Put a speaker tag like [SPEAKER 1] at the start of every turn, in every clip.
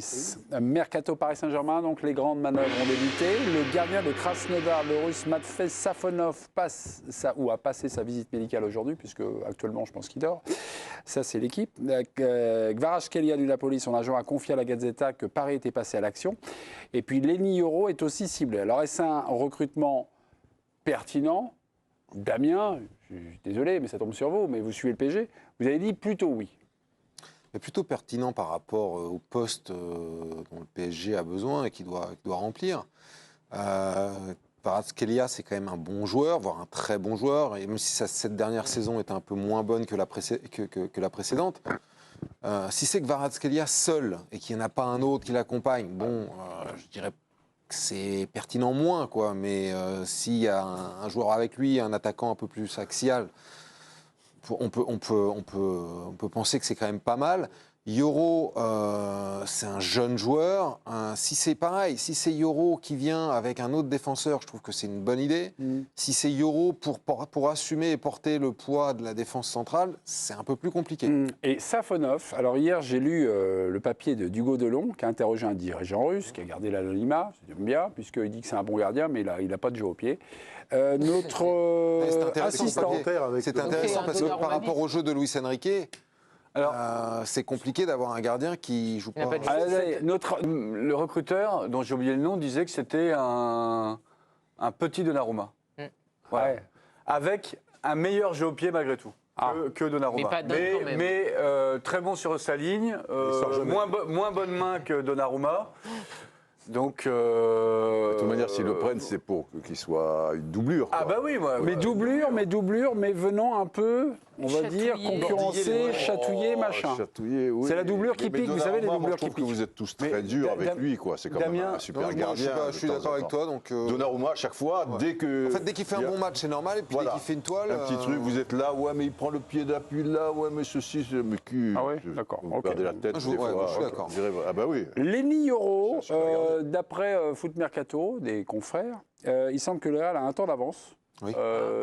[SPEAKER 1] Fabrice. Mercato Paris Saint-Germain, donc les grandes manœuvres ont débuté. Le gardien de Krasnodar, le russe Matvey Safonov, a passé sa visite médicale aujourd'hui, puisque actuellement je pense qu'il dort. Ça, c'est l'équipe. Kvaratskhelia du Napoli, son agent, a confié à la Gazzetta que Paris était passé à l'action. Et puis Lenny Yoro est aussi ciblé. Alors, est-ce un recrutement pertinent? Damien, je suis désolé, mais ça tombe sur vous, mais vous suivez le PSG, vous avez dit plutôt oui.
[SPEAKER 2] Mais plutôt pertinent par rapport au poste dont le PSG a besoin et qu'il doit remplir. Kvaratskhelia, c'est quand même un bon joueur, voire un très bon joueur, et même si cette dernière saison est un peu moins bonne que la précédente, si c'est Kvaratskhelia seul et qu'il n'y en a pas un autre qui l'accompagne, bon, je dirais que c'est pertinent moins, quoi, mais s'il y a un joueur avec lui, un attaquant un peu plus axial, on peut penser que c'est quand même pas mal. Yoro, c'est un jeune joueur. Si c'est pareil, si c'est Yoro qui vient avec un autre défenseur, je trouve que c'est une bonne idée. Si c'est Yoro pour assumer et porter le poids de la défense centrale, c'est un peu plus compliqué.
[SPEAKER 1] Et Safonov, alors hier j'ai lu le papier d'Hugo Delon qui a interrogé un dirigeant russe qui a gardé l'anonymat, c'est bien, puisqu'il dit que c'est un bon gardien, mais il n'a pas de jeu au pied. Notre assistant...
[SPEAKER 2] C'est intéressant parce que par rapport au jeu de Luis Enrique... c'est compliqué d'avoir un gardien qui joue pas.
[SPEAKER 3] Le recruteur, dont j'ai oublié le nom, disait que c'était un petit Donnarumma. Ouais. Avec un meilleur jeu au pied malgré tout que Donnarumma. Mais très bon sur sa ligne, moins bonne main que Donnarumma. Donc,
[SPEAKER 4] de toute manière, s'ils le prennent, c'est pour qu'il soit une doublure.
[SPEAKER 3] Ah bah oui, moi.
[SPEAKER 1] Mais doublure, mais venant un peu, on va dire, concurrencer, chatouiller, machin.
[SPEAKER 4] Chatouiller, oui.
[SPEAKER 1] C'est la doublure qui pique, vous savez, les doublures qui
[SPEAKER 4] piquent. Je trouve que vous êtes tous très durs avec lui, quoi. C'est quand même un super gardien.
[SPEAKER 2] Je suis d'accord avec toi.
[SPEAKER 4] Donnarumma, à chaque fois, dès
[SPEAKER 2] qu'il fait un bon match, c'est normal. Et puis dès qu'il fait une toile.
[SPEAKER 4] Un petit truc, vous êtes là, ouais, mais il prend le pied d'appui là, ouais, mais ceci, mais qui.
[SPEAKER 1] Ah ouais, d'accord.
[SPEAKER 4] Vous perdez la tête.
[SPEAKER 2] Je suis d'accord.
[SPEAKER 4] Ah bah oui.
[SPEAKER 1] Lenny Yoro, d'après Foot Mercato, des confrères, il semble que le Real a un temps d'avance.
[SPEAKER 5] Oui.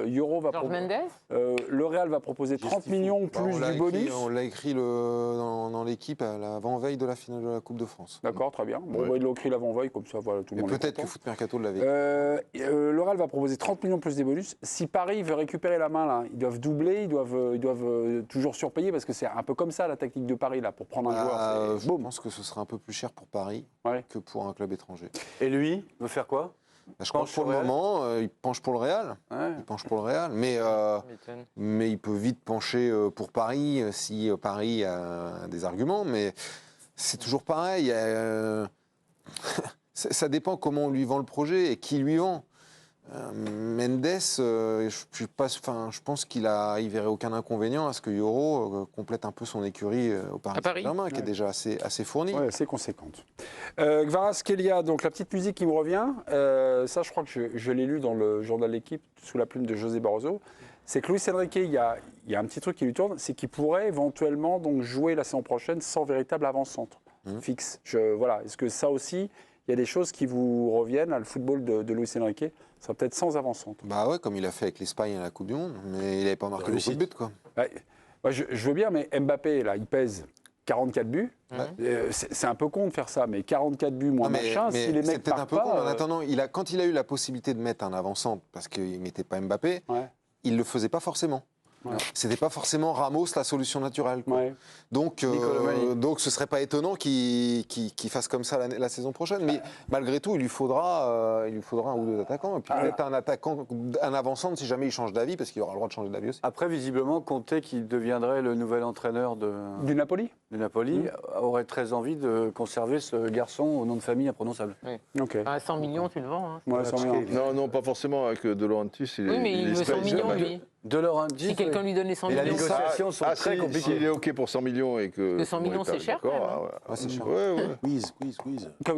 [SPEAKER 1] Yoro va le Real va proposer 30 millions plus du bonus.
[SPEAKER 2] On l'a écrit dans l'équipe à l'avant-veille de la finale de la Coupe de France.
[SPEAKER 1] D'accord, très bien. Bon, ils l'ont écrit l'avant-veille, comme ça, voilà, tout le monde.
[SPEAKER 2] Peut-être que Foot Mercato l'avait écrit.
[SPEAKER 1] Le Real va proposer 30 millions plus des bonus. Si Paris veut récupérer la main, là, ils doivent doubler, ils doivent toujours surpayer, parce que c'est un peu comme ça la tactique de Paris, là, pour prendre un joueur.
[SPEAKER 2] Je pense que ce sera un peu plus cher pour Paris que pour un club étranger.
[SPEAKER 3] Et lui, veut faire quoi ?
[SPEAKER 2] Je crois que pour le moment, il penche pour le Real. Ouais. Il penche pour le Real, mais il peut vite pencher pour Paris si Paris a des arguments. Mais c'est toujours pareil. Ça dépend comment on lui vend le projet et qui lui vend. Mendes, je pense qu'il verrait aucun inconvénient à ce que Yoro complète un peu son écurie au Paris Saint-Germain, qui est déjà assez fournie.
[SPEAKER 1] Oui, assez conséquente. Kvaratskhelia, donc la petite musique qui me revient, ça je crois que je l'ai lu dans le journal L'Équipe, sous la plume de José Barroso, c'est que Luis Enrique, il y a un petit truc qui lui tourne, c'est qu'il pourrait éventuellement donc, jouer la saison prochaine sans véritable avant-centre fixe. Voilà. Est-ce que ça aussi, il y a des choses qui vous reviennent à le football de Luis Enrique? Ça peut être sans avant-centre.
[SPEAKER 2] Bah ouais, comme il a fait avec l'Espagne à la Coupe du Monde, mais il n'avait pas marqué beaucoup de buts, quoi.
[SPEAKER 1] Ouais. Moi, je veux bien, mais Mbappé, là, il pèse 44 buts. C'est un peu con de faire ça, mais 44 buts moins machin, si les mecs partent pas... C'est peut-être un peu con, mais en attendant,
[SPEAKER 2] quand il a eu la possibilité de mettre un avant-centre, parce qu'il ne mettait pas Mbappé, il ne le faisait pas forcément. Ouais. C'était pas forcément Ramos la solution naturelle. Ouais. Donc ce serait pas étonnant qu'il fasse comme ça la saison prochaine. Mais malgré tout, il lui faudra un ou deux attaquants. Et puis peut-être un avant-centre si jamais il change d'avis, parce qu'il aura le droit de changer d'avis aussi.
[SPEAKER 3] Après, visiblement, Conte, qui deviendrait le nouvel entraîneur
[SPEAKER 1] du Napoli,
[SPEAKER 3] aurait très envie de conserver ce garçon au nom de famille imprononçable.
[SPEAKER 5] Oui. Okay. À 100 millions, tu le vends. Hein.
[SPEAKER 4] 100 millions. Non, pas forcément avec De Laurentiis.
[SPEAKER 5] Oui, mais il veut 100 millions, lui.
[SPEAKER 3] De Laurentiis.
[SPEAKER 5] Si quelqu'un lui donne les 100 millions.
[SPEAKER 3] Les négociations sont très compliquées.
[SPEAKER 4] S'il est OK pour 100 millions et que...
[SPEAKER 5] 100 millions, c'est cher,
[SPEAKER 2] c'est cher.
[SPEAKER 6] Quiz.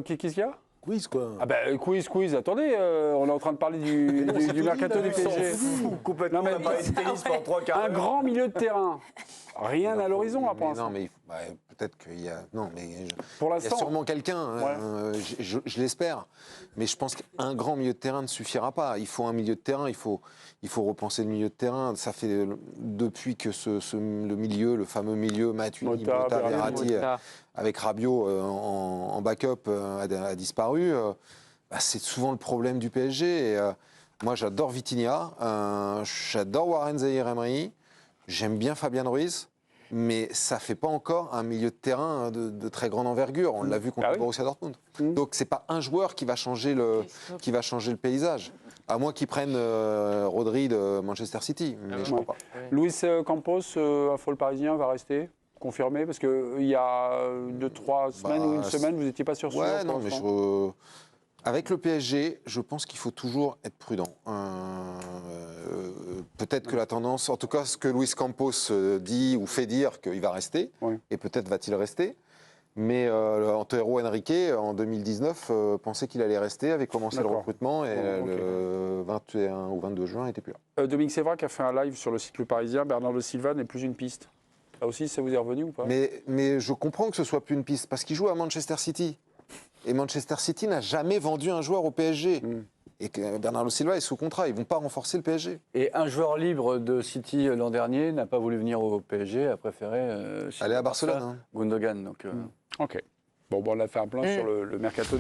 [SPEAKER 1] Qu'est-ce qu'il y a?
[SPEAKER 6] Quiz, quoi.
[SPEAKER 1] Ah ben, quiz. Attendez, on est en train de parler du mercato du PSG.
[SPEAKER 3] Complètement. Non, mais
[SPEAKER 1] un grand milieu de terrain. Rien à l'horizon, là, pour l'instant.
[SPEAKER 2] Non, mais Peut-être qu'il y a... Non, mais
[SPEAKER 1] Pour
[SPEAKER 2] il y a
[SPEAKER 1] l'instant,
[SPEAKER 2] sûrement quelqu'un, je l'espère. Mais je pense qu'un grand milieu de terrain ne suffira pas. Il faut un milieu de terrain, il faut repenser le milieu de terrain. Ça fait depuis que le milieu, le fameux milieu Matuidi, Mota, Verratti, avec Rabiot en backup a disparu. C'est souvent le problème du PSG. Et, moi, j'adore Vitinha, j'adore Warren Zaïre-Emery, j'aime bien Fabian Ruiz. Mais ça ne fait pas encore un milieu de terrain de très grande envergure. On l'a vu contre le Borussia Dortmund. Donc, ce n'est pas un joueur qui va changer le paysage. À moins qu'ils prennent Rodri de Manchester City. Mais je ne crois pas.
[SPEAKER 1] Luis Campos, à Folle Parisien, va rester confirmé? Parce qu'il y a 2-3 semaines ou une semaine, vous n'étiez pas sûr.
[SPEAKER 2] Ouais, non, mais avec le PSG, je pense qu'il faut toujours être prudent. Peut-être que la tendance, en tout cas ce que Luis Campos dit ou fait dire qu'il va rester, et peut-être va-t-il rester, mais Antero Henrique, en 2019, pensait qu'il allait rester, avait commencé le recrutement, et le 21 ou 22 juin, il n'était plus là.
[SPEAKER 1] Dominique Sévrac a fait un live sur le site Le Parisien, Bernardo Silva n'est plus une piste. Là aussi, ça vous est revenu ou pas?
[SPEAKER 2] Mais je comprends que ce ne soit plus une piste, parce qu'il joue à Manchester City. Et Manchester City n'a jamais vendu un joueur au PSG. Et que Bernardo Silva est sous contrat, ils ne vont pas renforcer le PSG.
[SPEAKER 3] Et un joueur libre de City l'an dernier n'a pas voulu venir au PSG, a préféré
[SPEAKER 2] aller à Barcelone.
[SPEAKER 3] Gundogan. Donc,
[SPEAKER 1] Ok. Bon, on a fait un plan sur le mercato.